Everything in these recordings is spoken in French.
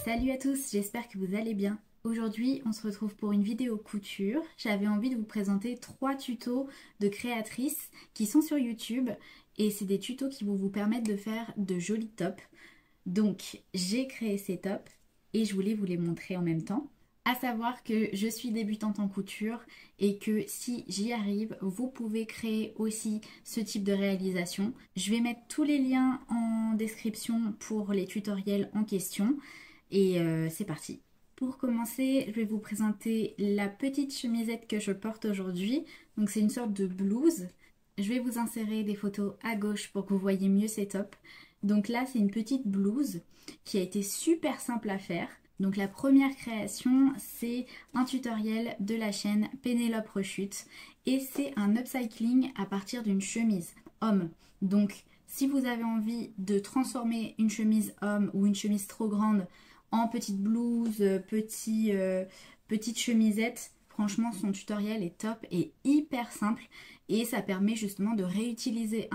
Salut à tous, j'espère que vous allez bien. Aujourd'hui, on se retrouve pour une vidéo couture. J'avais envie de vous présenter 3 tutos de créatrices qui sont sur YouTube et c'est des tutos qui vont vous permettre de faire de jolis tops. Donc, j'ai créé ces tops et je voulais vous les montrer en même temps. À savoir que je suis débutante en couture et que si j'y arrive, vous pouvez créer aussi ce type de réalisation. Je vais mettre tous les liens en description pour les tutoriels en question. Et c'est parti. Pour commencer, je vais vous présenter la petite chemisette que je porte aujourd'hui. Donc c'est une sorte de blouse. Je vais vous insérer des photos à gauche pour que vous voyez mieux ces tops. Donc là, c'est une petite blouse qui a été super simple à faire. Donc la première création, c'est un tutoriel de la chaîne Pénélope Rechute. Et c'est un upcycling à partir d'une chemise homme. Donc si vous avez envie de transformer une chemise homme ou une chemise trop grande en petite blouse, petite chemisette, franchement son tutoriel est top et hyper simple et ça permet justement de réutiliser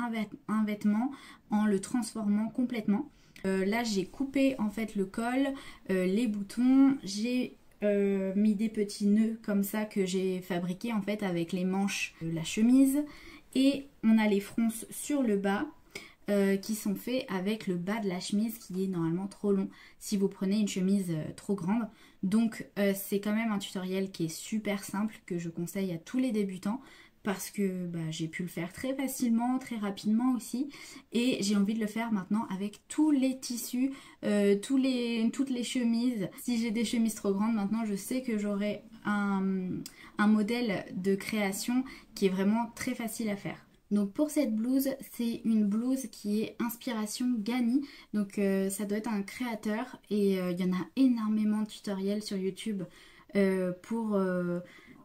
un vêtement en le transformant complètement. Là j'ai coupé en fait le col, les boutons, j'ai mis des petits nœuds comme ça que j'ai fabriqués en fait avec les manches de la chemise et on a les fronces sur le bas. Qui sont faits avec le bas de la chemise qui est normalement trop long si vous prenez une chemise trop grande. Donc c'est quand même un tutoriel qui est super simple que je conseille à tous les débutants parce que j'ai pu le faire très facilement, très rapidement aussi et j'ai envie de le faire maintenant avec tous les tissus, toutes les chemises. Si j'ai des chemises trop grandes maintenant je sais que j'aurai un modèle de création qui est vraiment très facile à faire. Donc pour cette blouse, c'est une blouse qui est inspiration Gani. Donc ça doit être un créateur et il y en a énormément de tutoriels sur YouTube pour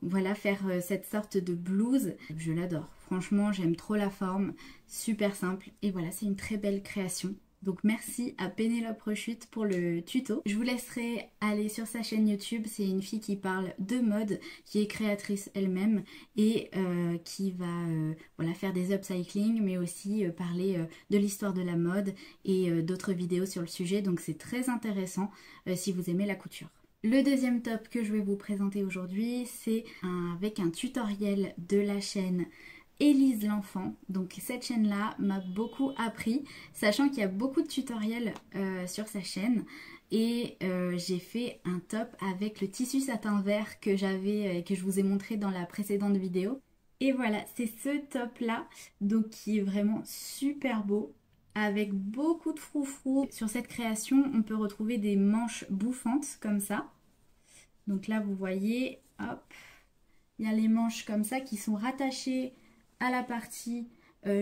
voilà, faire cette sorte de blouse. Je l'adore. Franchement, j'aime trop la forme. Super simple. Et voilà, c'est une très belle création. Donc merci à Pénélope Rechute pour le tuto. Je vous laisserai aller sur sa chaîne YouTube. C'est une fille qui parle de mode, qui est créatrice elle-même et qui va voilà, faire des upcycling mais aussi parler de l'histoire de la mode et d'autres vidéos sur le sujet. Donc c'est très intéressant si vous aimez la couture. Le deuxième top que je vais vous présenter aujourd'hui, c'est avec un tutoriel de la chaîne Élise l'enfant. Donc cette chaîne là m'a beaucoup appris, sachant qu'il y a beaucoup de tutoriels sur sa chaîne et j'ai fait un top avec le tissu satin vert que que je vous ai montré dans la précédente vidéo. Et voilà, c'est ce top là, donc qui est vraiment super beau avec beaucoup de froufrou. Sur cette création, on peut retrouver des manches bouffantes comme ça. Donc là, vous voyez, hop, il y a les manches comme ça qui sont rattachées à la partie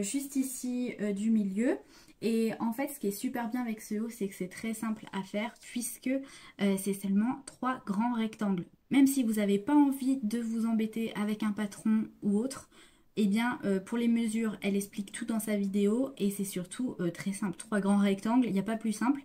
juste ici du milieu. Et en fait ce qui est super bien avec ce haut, c'est que c'est très simple à faire puisque c'est seulement 3 grands rectangles. Même si vous n'avez pas envie de vous embêter avec un patron ou autre, eh bien pour les mesures elle explique tout dans sa vidéo et c'est surtout très simple. 3 grands rectangles, il n'y a pas plus simple.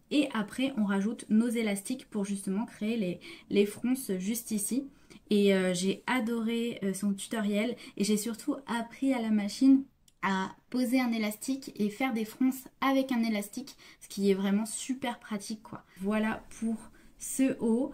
Et après on rajoute nos élastiques pour justement créer les fronces juste ici. Et j'ai adoré son tutoriel et j'ai surtout appris à la machine à poser un élastique et faire des fronces avec un élastique, ce qui est vraiment super pratique quoi. Voilà pour ce haut.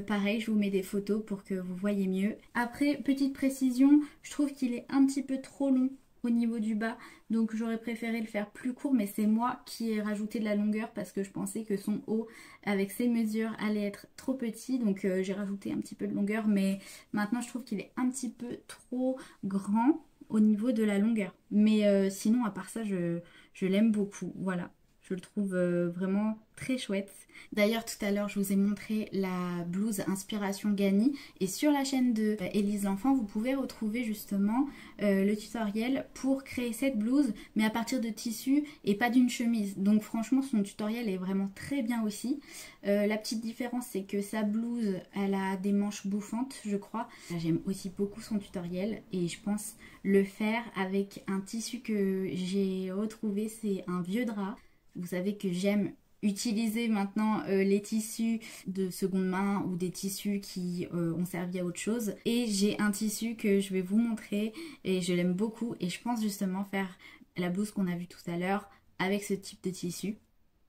Pareil, je vous mets des photos pour que vous voyez mieux. Après, petite précision, je trouve qu'il est un petit peu trop long au niveau du bas, donc j'aurais préféré le faire plus court, mais c'est moi qui ai rajouté de la longueur parce que je pensais que son haut avec ses mesures allait être trop petit, donc j'ai rajouté un petit peu de longueur, mais maintenant je trouve qu'il est un petit peu trop grand au niveau de la longueur, mais sinon à part ça je l'aime beaucoup, voilà. Je le trouve vraiment très chouette. D'ailleurs, tout à l'heure, je vous ai montré la blouse inspiration Gani. Et sur la chaîne de Élise l'enfant, vous pouvez retrouver justement le tutoriel pour créer cette blouse, mais à partir de tissu et pas d'une chemise. Donc franchement, son tutoriel est vraiment très bien aussi. La petite différence, c'est que sa blouse, elle a des manches bouffantes, je crois. J'aime aussi beaucoup son tutoriel et je pense le faire avec un tissu que j'ai retrouvé, c'est un vieux drap. Vous savez que j'aime utiliser maintenant les tissus de seconde main ou des tissus qui ont servi à autre chose. Et j'ai un tissu que je vais vous montrer et je l'aime beaucoup. Et je pense justement faire la blouse qu'on a vue tout à l'heure avec ce type de tissu.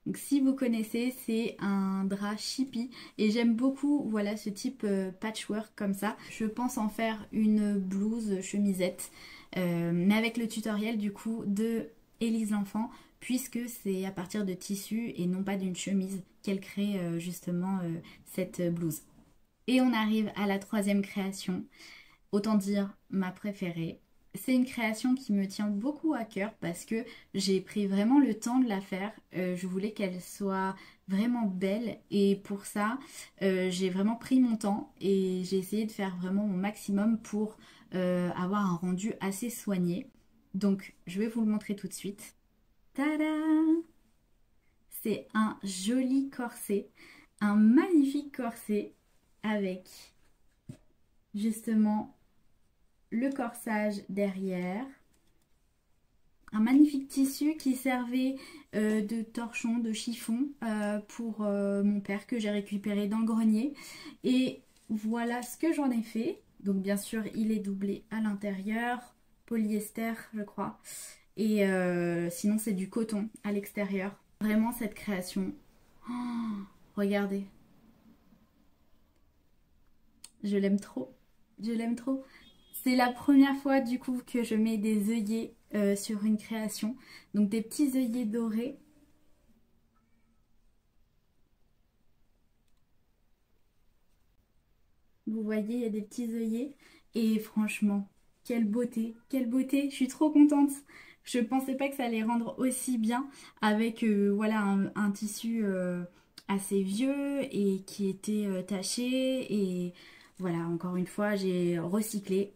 Donc si vous connaissez, c'est un drap chippy et j'aime beaucoup voilà ce type patchwork comme ça. Je pense en faire une blouse chemisette mais avec le tutoriel du coup de Élise l'enfant puisque c'est à partir de tissu et non pas d'une chemise qu'elle crée justement cette blouse. Et on arrive à la troisième création, autant dire ma préférée. C'est une création qui me tient beaucoup à cœur parce que j'ai pris vraiment le temps de la faire. Je voulais qu'elle soit vraiment belle et pour ça, j'ai vraiment pris mon temps et j'ai essayé de faire vraiment mon maximum pour avoir un rendu assez soigné. Donc, je vais vous le montrer tout de suite. Tada! C'est un joli corset, un magnifique corset avec justement le corsage derrière, un magnifique tissu qui servait de torchon, de chiffon pour mon père que j'ai récupéré dans le grenier. Et voilà ce que j'en ai fait. Donc bien sûr il est doublé à l'intérieur, polyester je crois. Et sinon c'est du coton à l'extérieur. Vraiment cette création, oh, regardez. Je l'aime trop, je l'aime trop. C'est la première fois du coup que je mets des œillets sur une création. Donc des petits œillets dorés. Vous voyez, il y a des petits œillets. Et franchement, quelle beauté, quelle beauté. Je suis trop contente. Je pensais pas que ça allait rendre aussi bien avec voilà un tissu assez vieux et qui était taché. Et voilà, encore une fois, j'ai recyclé.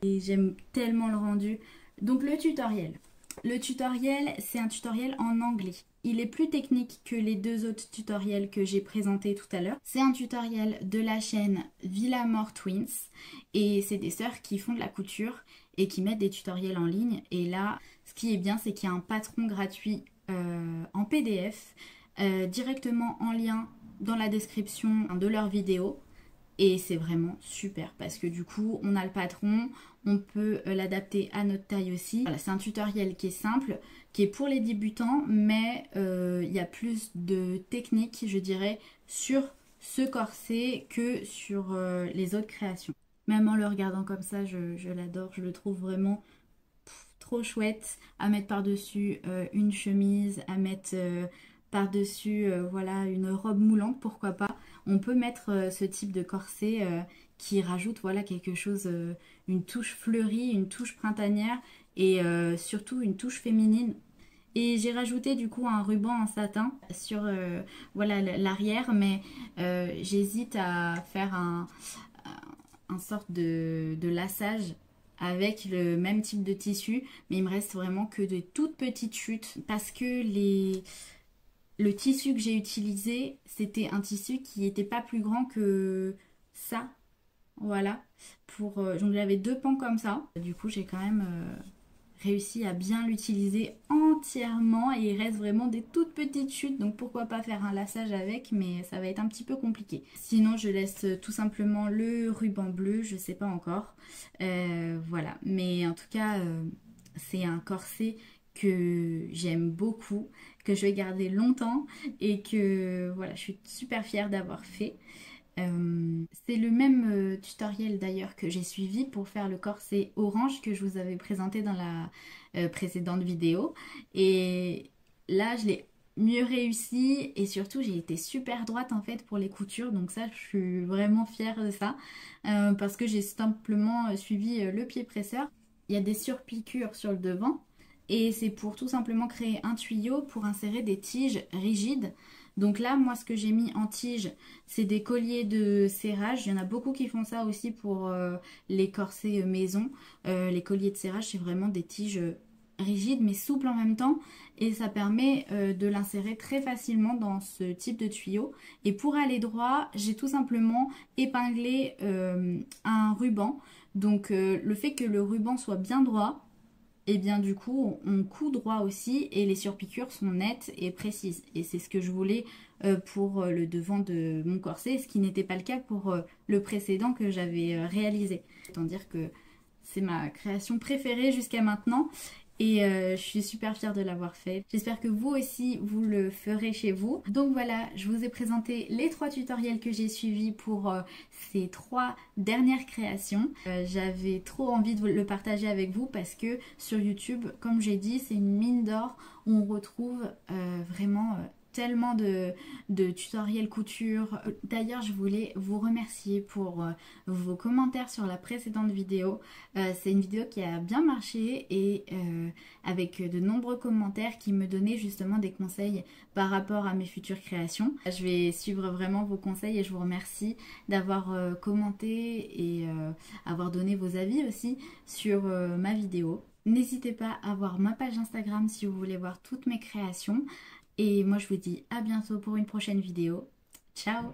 Et j'aime tellement le rendu. Donc le tutoriel. Le tutoriel, c'est un tutoriel en anglais. Il est plus technique que les deux autres tutoriels que j'ai présentés tout à l'heure. C'est un tutoriel de la chaîne Villamor Twins. Et c'est des sœurs qui font de la couture et qui mettent des tutoriels en ligne. Et là, ce qui est bien, c'est qu'il y a un patron gratuit en PDF directement en lien dans la description de leur vidéo. Et c'est vraiment super parce que du coup, on a le patron, on peut l'adapter à notre taille aussi. Voilà, c'est un tutoriel qui est simple, qui est pour les débutants, mais il y a plus de technique, je dirais, sur ce corset que sur les autres créations. Même en le regardant comme ça, je l'adore, je le trouve vraiment trop chouette à mettre par-dessus une chemise, à mettre par-dessus voilà, une robe moulante, pourquoi pas. On peut mettre ce type de corset qui rajoute voilà, quelque chose, une touche fleurie, une touche printanière et surtout une touche féminine. Et j'ai rajouté du coup un ruban en satin sur voilà, l'arrière, mais j'hésite à faire un sorte de laçage avec le même type de tissu, mais il me reste vraiment que de toutes petites chutes parce que le tissu que j'ai utilisé, c'était un tissu qui n'était pas plus grand que ça, voilà. Donc j'avais deux pans comme ça. Du coup, j'ai quand même réussi à bien l'utiliser entièrement et il reste vraiment des toutes petites chutes, donc pourquoi pas faire un laçage avec, mais ça va être un petit peu compliqué. Sinon, je laisse tout simplement le ruban bleu, je sais pas encore. Voilà, mais en tout cas, c'est un corset que j'aime beaucoup, que je vais garder longtemps et que voilà, je suis super fière d'avoir fait. C'est le même tutoriel d'ailleurs que j'ai suivi pour faire le corset orange que je vous avais présenté dans la précédente vidéo. Et là, je l'ai mieux réussi et surtout, j'ai été super droite en fait pour les coutures. Donc ça, je suis vraiment fière de ça parce que j'ai simplement suivi le pied presseur. Il y a des surpiqûres sur le devant. Et c'est pour tout simplement créer un tuyau pour insérer des tiges rigides. Donc là, moi, ce que j'ai mis en tige, c'est des colliers de serrage. Il y en a beaucoup qui font ça aussi pour les corsets maison. Les colliers de serrage, c'est vraiment des tiges rigides mais souples en même temps. Et ça permet de l'insérer très facilement dans ce type de tuyau. Et pour aller droit, j'ai tout simplement épinglé un ruban. Donc le fait que le ruban soit bien droit, et bien du coup on coud droit aussi et les surpiqûres sont nettes et précises et c'est ce que je voulais pour le devant de mon corset, ce qui n'était pas le cas pour le précédent que j'avais réalisé. Autant dire que c'est ma création préférée jusqu'à maintenant et je suis super fière de l'avoir fait. J'espère que vous aussi vous le ferez chez vous. Donc voilà, je vous ai présenté les 3 tutoriels que j'ai suivis pour ces 3 dernières créations. J'avais trop envie de le partager avec vous parce que sur YouTube, comme j'ai dit, c'est une mine d'or où on retrouve vraiment tellement de tutoriels couture. D'ailleurs, je voulais vous remercier pour vos commentaires sur la précédente vidéo. C'est une vidéo qui a bien marché et avec de nombreux commentaires qui me donnaient justement des conseils par rapport à mes futures créations. Je vais suivre vraiment vos conseils et je vous remercie d'avoir commenté et avoir donné vos avis aussi sur ma vidéo. N'hésitez pas à voir ma page Instagram si vous voulez voir toutes mes créations. Et moi je vous dis à bientôt pour une prochaine vidéo. Ciao!